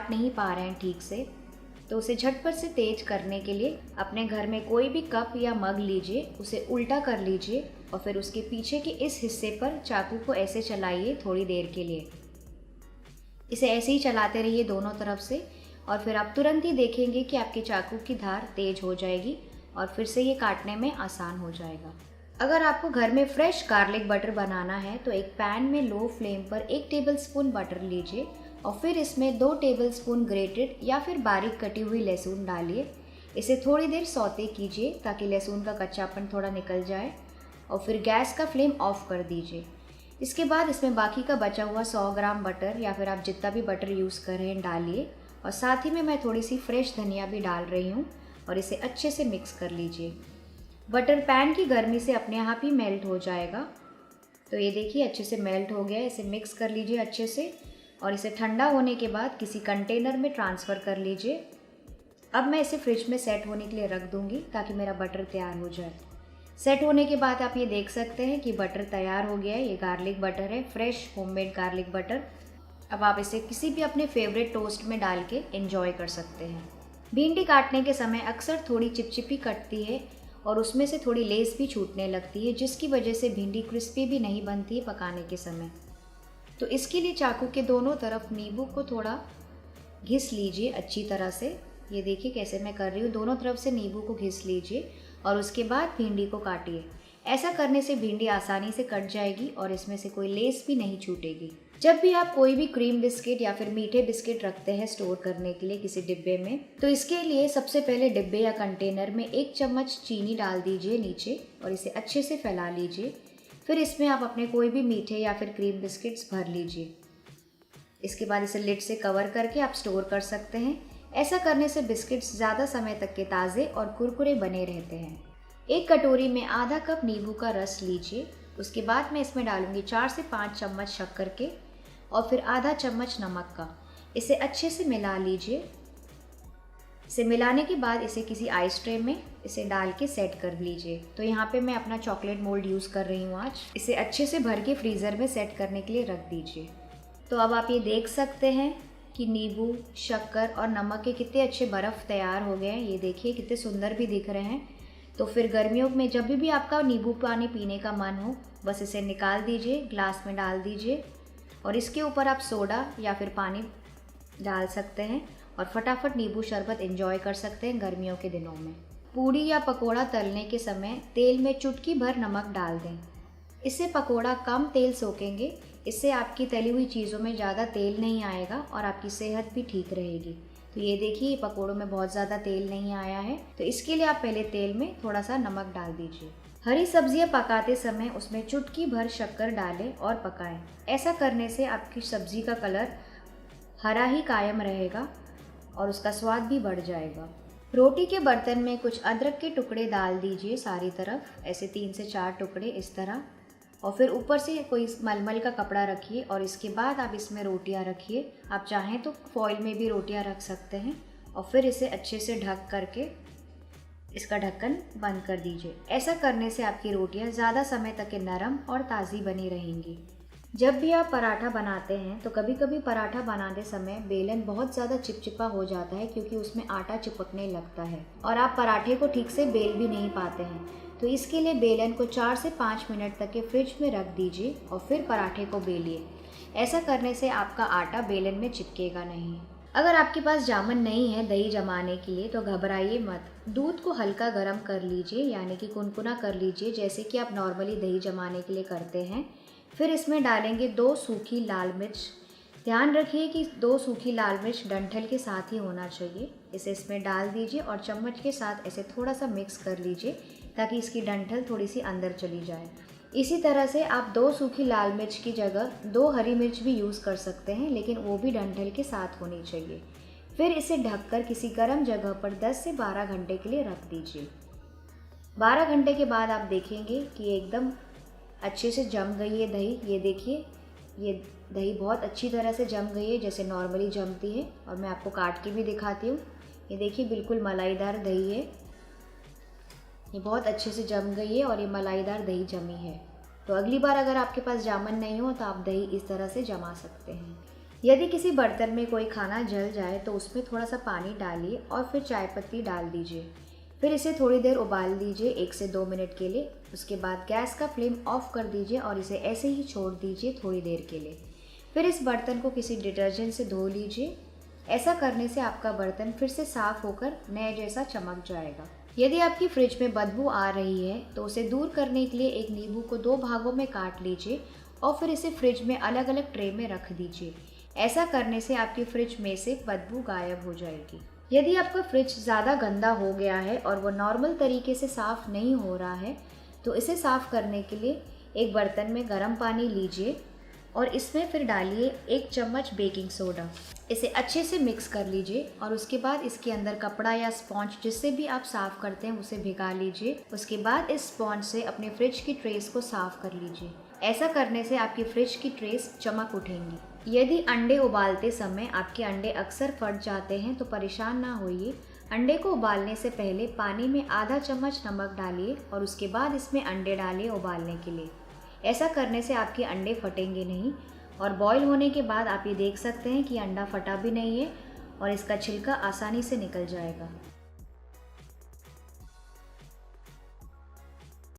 काट नहीं पा रहे हैं ठीक से, तो उसे झटपट से तेज करने के लिए अपने घर में कोई भी कप या मग लीजिए, उसे उल्टा कर लीजिए और फिर उसके पीछे के इस हिस्से पर चाकू को ऐसे चलाइए थोड़ी देर के लिए। इसे ऐसे ही चलाते रहिए दोनों तरफ से और फिर आप तुरंत ही देखेंगे कि आपके चाकू की धार तेज हो जाएगी और फिर से ये काटने में आसान हो जाएगा। अगर आपको घर में फ्रेश गार्लिक बटर बनाना है तो एक पैन में लो फ्लेम पर 1 टेबलस्पून बटर लीजिए और फिर इसमें 2 टेबलस्पून ग्रेटेड या फिर बारीक कटी हुई लहसुन डालिए। इसे थोड़ी देर सौते कीजिए ताकि लहसुन का कच्चापन थोड़ा निकल जाए और फिर गैस का फ्लेम ऑफ कर दीजिए। इसके बाद इसमें बाकी का बचा हुआ 100 ग्राम बटर या फिर आप जितना भी बटर यूज़ कर रहे हैं डालिए और साथ ही में मैं थोड़ी सी फ्रेश धनिया भी डाल रही हूँ और इसे अच्छे से मिक्स कर लीजिए। बटर पैन की गर्मी से अपने आप ही मेल्ट हो जाएगा। तो ये देखिए अच्छे से मेल्ट हो गया है। इसे मिक्स कर लीजिए अच्छे से और इसे ठंडा होने के बाद किसी कंटेनर में ट्रांसफ़र कर लीजिए। अब मैं इसे फ्रिज में सेट होने के लिए रख दूँगी ताकि मेरा बटर तैयार हो जाए। सेट होने के बाद आप ये देख सकते हैं कि बटर तैयार हो गया है। ये गार्लिक बटर है, फ्रेश होममेड गार्लिक बटर। अब आप इसे किसी भी अपने फेवरेट टोस्ट में डाल के एंजॉय कर सकते हैं। भिंडी काटने के समय अक्सर थोड़ी चिपचिपी कटती है और उसमें से थोड़ी लेस भी छूटने लगती है, जिसकी वजह से भिंडी क्रिस्पी भी नहीं बनती है पकाने के समय। तो इसके लिए चाकू के दोनों तरफ नींबू को थोड़ा घिस लीजिए अच्छी तरह से। ये देखिए कैसे मैं कर रही हूँ, दोनों तरफ से नींबू को घिस लीजिए और उसके बाद भिंडी को काटिए। ऐसा करने से भिंडी आसानी से कट जाएगी और इसमें से कोई लेस भी नहीं छूटेगी। जब भी आप कोई भी क्रीम बिस्किट या फिर मीठे बिस्किट रखते हैं स्टोर करने के लिए किसी डिब्बे में, तो इसके लिए सबसे पहले डिब्बे या कंटेनर में 1 चम्मच चीनी डाल दीजिए नीचे और इसे अच्छे से फैला लीजिए। फिर इसमें आप अपने कोई भी मीठे या फिर क्रीम बिस्किट्स भर लीजिए। इसके बाद इसे लिड से कवर करके आप स्टोर कर सकते हैं। ऐसा करने से बिस्किट्स ज़्यादा समय तक के ताज़े और कुरकुरे बने रहते हैं। एक कटोरी में आधा कप नींबू का रस लीजिए। उसके बाद मैं इसमें डालूंगी 4 से 5 चम्मच शक्कर के और फिर आधा चम्मच नमक का। इसे अच्छे से मिला लीजिए। इसे मिलाने के बाद इसे किसी आइस ट्रे में इसे डाल के सेट कर लीजिए। तो यहाँ पे मैं अपना चॉकलेट मोल्ड यूज़ कर रही हूँ आज। इसे अच्छे से भर के फ्रीज़र में सेट करने के लिए रख दीजिए। तो अब आप ये देख सकते हैं कि नींबू, शक्कर और नमक के कितने अच्छे बर्फ़ तैयार हो गए हैं। ये देखिए कितने सुंदर भी दिख रहे हैं। तो फिर गर्मियों में जब भी आपका नींबू पानी पीने का मन हो, बस इसे निकाल दीजिए, ग्लास में डाल दीजिए और इसके ऊपर आप सोडा या फिर पानी डाल सकते हैं और फटाफट नींबू शरबत एंजॉय कर सकते हैं गर्मियों के दिनों में। पूड़ी या पकोड़ा तलने के समय तेल में चुटकी भर नमक डाल दें। इससे पकोड़ा कम तेल सोखेंगे। इससे आपकी तली हुई चीज़ों में ज़्यादा तेल नहीं आएगा और आपकी सेहत भी ठीक रहेगी। तो ये देखिए पकोड़ों में बहुत ज़्यादा तेल नहीं आया है। तो इसके लिए आप पहले तेल में थोड़ा सा नमक डाल दीजिए। हरी सब्जियां पकाते समय उसमें चुटकी भर शक्कर डालें और पकाएं। ऐसा करने से आपकी सब्जी का कलर हरा ही कायम रहेगा और उसका स्वाद भी बढ़ जाएगा। रोटी के बर्तन में कुछ अदरक के टुकड़े डाल दीजिए सारी तरफ, ऐसे 3 से 4 टुकड़े इस तरह, और फिर ऊपर से कोई मलमल का कपड़ा रखिए और इसके बाद आप इसमें रोटियां रखिए। आप चाहें तो फॉइल में भी रोटियां रख सकते हैं और फिर इसे अच्छे से ढक करके इसका ढक्कन बंद कर दीजिए। ऐसा करने से आपकी रोटियां ज़्यादा समय तक के नरम और ताज़ी बनी रहेंगी। जब भी आप पराठा बनाते हैं तो कभी कभी पराठा बनाते समय बेलन बहुत ज़्यादा चिपचिपा हो जाता है क्योंकि उसमें आटा चिपकने लगता है और आप पराठे को ठीक से बेल भी नहीं पाते हैं। तो इसके लिए बेलन को 4 से 5 मिनट तक के फ्रिज में रख दीजिए और फिर पराठे को बेलिए। ऐसा करने से आपका आटा बेलन में चिपकेगा नहीं। अगर आपके पास जामन नहीं है दही जमाने के लिए तो घबराइए मत। दूध को हल्का गर्म कर लीजिए, यानी कि कुनकुना कर लीजिए, जैसे कि आप नॉर्मली दही जमाने के लिए करते हैं। फिर इसमें डालेंगे 2 सूखी लाल मिर्च। ध्यान रखिए कि 2 सूखी लाल मिर्च डंठल के साथ ही होना चाहिए। इसे इसमें डाल दीजिए और चम्मच के साथ ऐसे थोड़ा सा मिक्स कर लीजिए ताकि इसकी डंठल थोड़ी सी अंदर चली जाए। इसी तरह से आप 2 सूखी लाल मिर्च की जगह 2 हरी मिर्च भी यूज़ कर सकते हैं, लेकिन वो भी डंठल के साथ होनी चाहिए। फिर इसे ढककर किसी गर्म जगह पर 10 से 12 घंटे के लिए रख दीजिए। 12 घंटे के बाद आप देखेंगे कि एकदम अच्छे से जम गई है दही। ये देखिए ये दही बहुत अच्छी तरह से जम गई है, जैसे नॉर्मली जमती है। और मैं आपको काट के भी दिखाती हूँ। ये देखिए बिल्कुल मलाईदार दही है, ये बहुत अच्छे से जम गई है और ये मलाईदार दही जमी है। तो अगली बार अगर आपके पास जामन नहीं हो तो आप दही इस तरह से जमा सकते हैं। यदि किसी बर्तन में कोई खाना जल जाए तो उसमें थोड़ा सा पानी डालिए और फिर चाय पत्ती डाल दीजिए। फिर इसे थोड़ी देर उबाल दीजिए 1 से 2 मिनट के लिए। उसके बाद गैस का फ्लेम ऑफ कर दीजिए और इसे ऐसे ही छोड़ दीजिए थोड़ी देर के लिए। फिर इस बर्तन को किसी डिटर्जेंट से धो लीजिए। ऐसा करने से आपका बर्तन फिर से साफ होकर नए जैसा चमक जाएगा। यदि आपकी फ्रिज में बदबू आ रही है तो उसे दूर करने के लिए एक नींबू को 2 भागों में काट लीजिए और फिर इसे फ्रिज में अलग अलग ट्रे में रख दीजिए। ऐसा करने से आपकी फ्रिज में से बदबू गायब हो जाएगी। यदि आपका फ्रिज ज़्यादा गंदा हो गया है और वो नॉर्मल तरीके से साफ़ नहीं हो रहा है तो इसे साफ़ करने के लिए एक बर्तन में गर्म पानी लीजिए और इसमें फिर डालिए 1 चम्मच बेकिंग सोडा। इसे अच्छे से मिक्स कर लीजिए और उसके बाद इसके अंदर कपड़ा या स्पॉन्ज जिससे भी आप साफ़ करते हैं उसे भिगा लीजिए। उसके बाद इस स्पॉन्ज से अपने फ्रिज की ट्रेस को साफ़ कर लीजिए। ऐसा करने से आपकी फ्रिज की ट्रेस चमक उठेंगी। यदि अंडे उबालते समय आपके अंडे अक्सर फट जाते हैं तो परेशान ना होइए। अंडे को उबालने से पहले पानी में आधा चम्मच नमक डालिए और उसके बाद इसमें अंडे डालिए उबालने के लिए। ऐसा करने से आपके अंडे फटेंगे नहीं और बॉईल होने के बाद आप ये देख सकते हैं कि अंडा फटा भी नहीं है और इसका छिलका आसानी से निकल जाएगा।